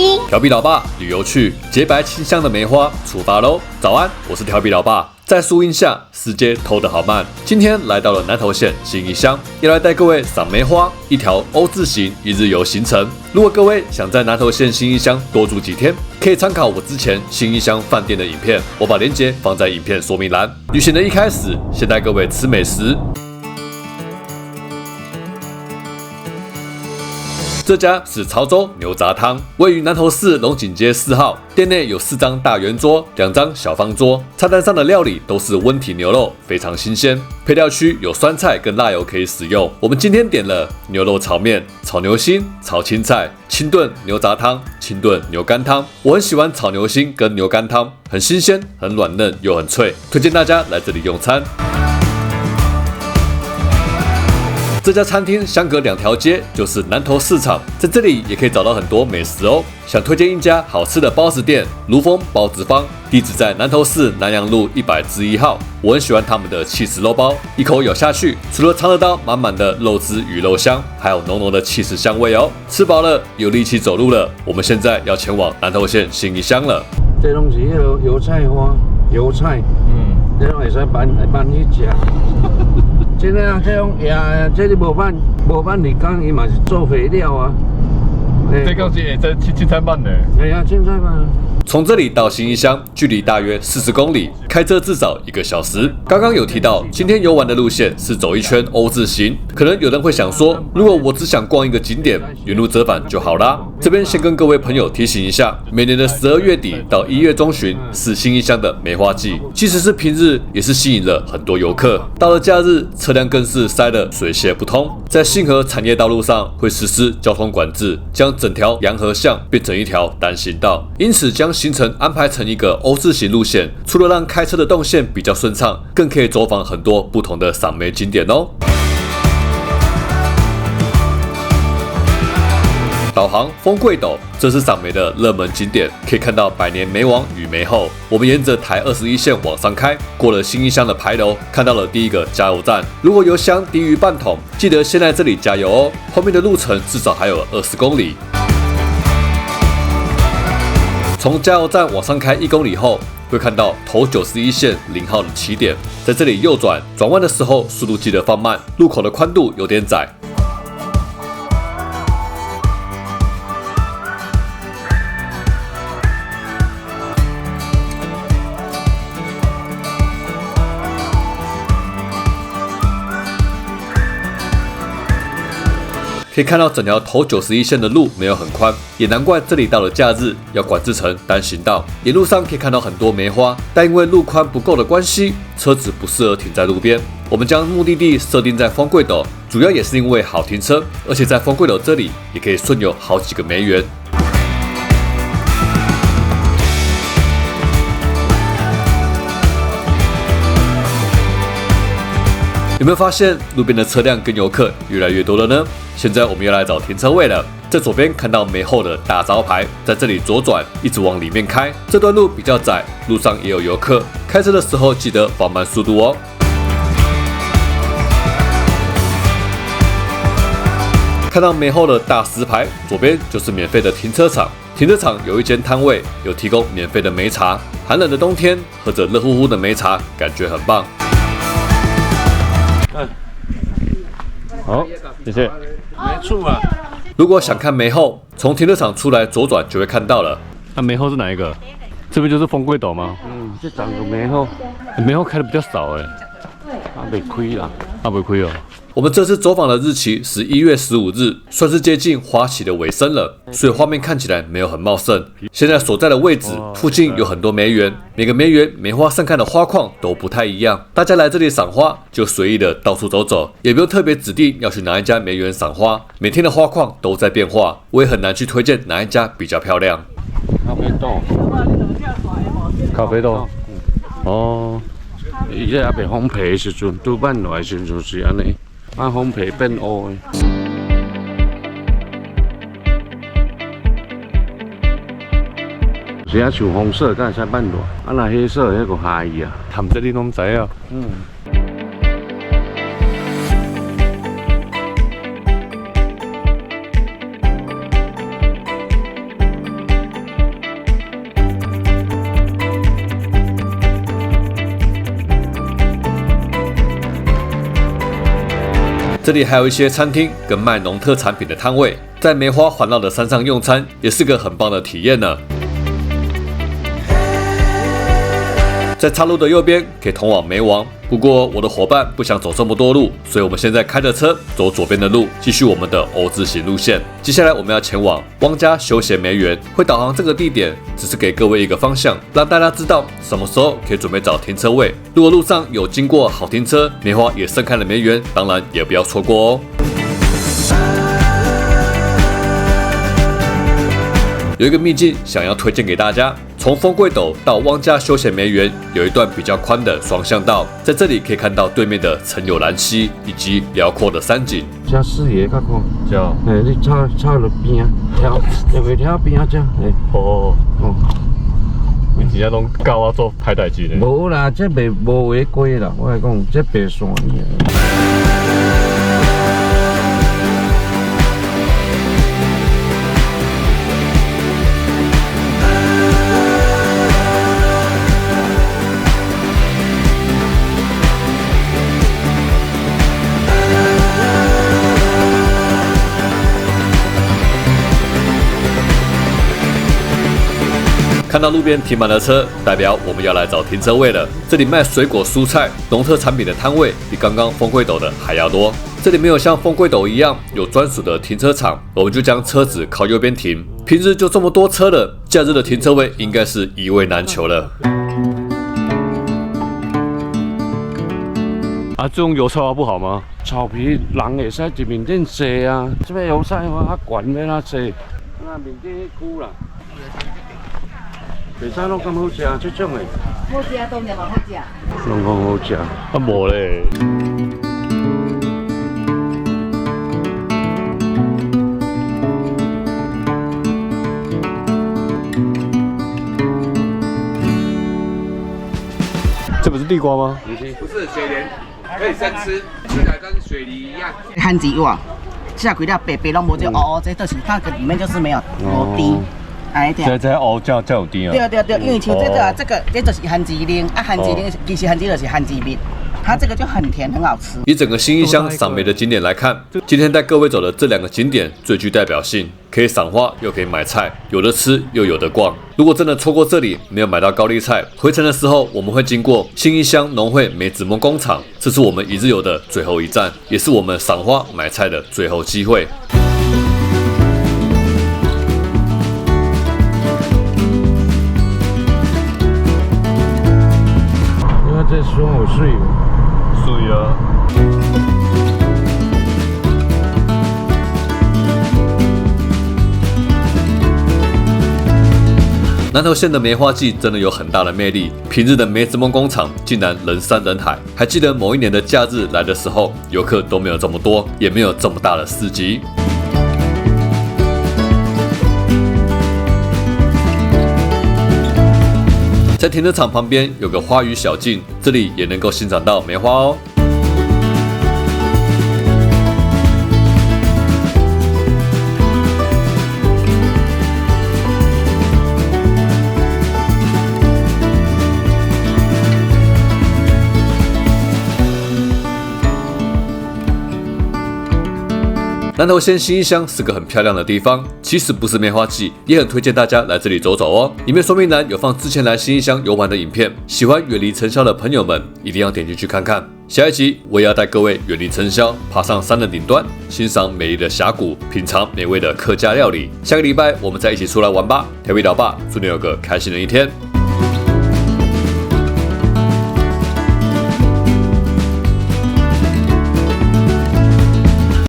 西。调皮老爸旅游去，洁白清香的梅花出发喽！早安，我是调皮老爸。在树荫下，时间偷得好慢。今天来到了南投县信义乡，要来带各位赏梅花，一条 O 字形一日游行程。如果各位想在南投县信义乡多住几天，可以参考我之前信义乡饭店的影片，我把链接放在影片说明栏。旅行的一开始，先带各位吃美食。这家是潮州牛杂汤，位于南投市龙井街4号。店内有4张大圆桌，2张小方桌。菜单上的料理都是温体牛肉，非常新鲜。配料区有酸菜跟辣油可以使用。我们今天点了牛肉炒面、炒牛心、炒青菜、清炖牛杂汤、清炖牛肝汤。我很喜欢炒牛心跟牛肝汤，很新鲜、很软嫩又很脆，推荐大家来这里用餐。这家餐厅相隔2条街就是南投市场，在这里也可以找到很多美食哦。想推荐一家好吃的包子店——如风包子坊，地址在南投市南阳路100+1号。我很喜欢他们的起司肉包，一口咬下去，除了尝得到满满的肉汁与肉香，还有浓浓的起司香味哦。吃饱了，有力气走路了，我们现在要前往南投县信义乡了。这东西油菜花，油菜，这种会使拌去吃。真的啊，这种呀，这里无办你讲，伊嘛是做肥料啊。这个是在青菜饭的。哎呀，青菜饭。从这里到信义乡距离大约40公里，开车至少1个小时。刚刚有提到，今天游玩的路线是走一圈 O 字形。可能有人会想说，如果我只想逛一个景点，原路折返就好啦。这边先跟各位朋友提醒一下，每年的12月底到1月中旬是信义乡的梅花季，即使是平日，也是吸引了很多游客。到了假日，车辆更是塞得水泄不通。在信和产业道路上会实施交通管制，将整条洋河巷变成一条单行道，因此将行程安排成一个 O 字形路线，除了让开车的动线比较顺畅，更可以走访很多不同的赏梅景点哦。导航丰贵斗，这是赏梅的热门景点，可以看到百年梅王与梅后。我们沿着台21线往上开，过了信义乡的牌楼，看到了第一个加油站。如果油箱低于半桶，记得先来这里加油哦。后面的路程至少还有20公里。从加油站往上开1公里后，会看到头91线0号的起点，在这里右转，转弯的时候速度记得放慢，路口的宽度有点窄。可以看到整条头91线的路没有很宽，也难怪这里到了假日要管制成单行道。沿路上可以看到很多梅花，但因为路宽不够的关系，车子不适合停在路边。我们将目的地设定在丰贵斗，主要也是因为好停车，而且在丰贵斗这里也可以顺游好几个梅园。有没有发现路边的车辆跟游客越来越多了呢？现在我们要来找停车位了。在左边看到梅后的大招牌，在这里左转，一直往里面开。这段路比较窄，路上也有游客，开车的时候记得放慢速度哦。看到梅后的大石牌，左边就是免费的停车场。停车场有一间摊位，有提供免费的梅茶。寒冷的冬天，喝着热乎乎的梅茶，感觉很棒。好，谢谢。没错啊。如果想看梅后，从停车场出来左转就会看到了。那梅后是哪一个？这边就是丰贵斗吗？这长个梅后，梅后开的比较少哎。没亏啦，没亏哦。我们这次走访的日期是1月15日，算是接近花期的尾声了，所以画面看起来没有很茂盛。现在所在的位置附近有很多梅园，每个梅园梅花盛开的花况都不太一样。大家来这里赏花就随意的到处走走，也不用特别指定要去哪一家梅园赏花，每天的花况都在变化，我也很难去推荐哪一家比较漂亮。咖啡豆，咖啡豆，哦，伊这也未烘焙的时阵，拄慢落的时阵就是安尼。烘焙变乌的。是啊，像红色，敢会使慢落，若黑色，迄个下伊啊。谈这你拢知啊。这里还有一些餐厅跟卖农特产品的摊位，在梅花环绕的山上用餐，也是个很棒的体验呢。在岔路的右边可以通往梅王，不过我的伙伴不想走这么多路，所以我们现在开着车走左边的路，继续我们的 O 字形路线。接下来我们要前往汪家休闲梅园，会导航这个地点，只是给各位一个方向，让大家知道什么时候可以准备找停车位。如果路上有经过好停车、梅花也盛开的梅园，当然也不要错过哦。有一个秘境想要推荐给大家，从丰贵斗到汪家休闲梅园有一段比较宽的双向道，在这里可以看到对面的陈有兰溪以及辽阔的山景。这视野较宽，叫你插落边啊，跳跳边啊，这哦，你真正拢教我做歹代志呢？无啦，这无违规啦，我来讲，这白线呢。看到路边停满了车，代表我们要来找停车位了。这里卖水果、蔬菜、农特产品的摊位比刚刚丰贵斗的还要多。这里没有像丰贵斗一样有专属的停车场，我们就将车子靠右边停。平日就这么多车了，假日的停车位应该是一位难求了。啊，这种油菜花不好吗？草皮人会使一面顶坐啊，这边油菜花较悬要哪坐？那面顶迄区啦。袂使拢咁好食，这种的。好食当然嘛好食。拢讲好食。啊，无咧。这不是地瓜吗？不是水莲，可以生吃，吃起来跟水梨一样。番薯哇，下几粒白白拢无这哦，这就是它个里面就是没有丁。哎，这哦，这有甜啊。对，因为像这就是番薯丁啊，番薯丁其实番薯就是番薯蜜，它这个就很甜，很好吃。以整个新义乡赏梅的景点来看，今天带各位走的这2个景点最具代表性，可以赏花又可以买菜，有的吃又有的逛。如果真的错过这里，没有买到高丽菜，回程的时候我们会经过新义乡农会梅子梦工厂，这是我们一日游的最后一站，也是我们赏花买菜的最后机会。这水好水哦，水啊。南投县的梅花季真的有很大的魅力，平日的梅子梦工厂竟然人山人海。还记得某一年的假日来的时候，游客都没有这么多，也没有这么大的市集。在停车场旁边有个花语小径，这里也能够欣赏到梅花哦。南投县新义乡是个很漂亮的地方，其实不是梅花季，也很推荐大家来这里走走哦。里面说明栏有放之前来新义乡游玩的影片，喜欢远离尘嚣的朋友们一定要点进去看看。下一集我也要带各位远离尘嚣，爬上山的顶端，欣赏美丽的峡谷，品尝美味的客家料理。下个礼拜我们再一起出来玩吧！调皮老爸，祝你有个开心的一天。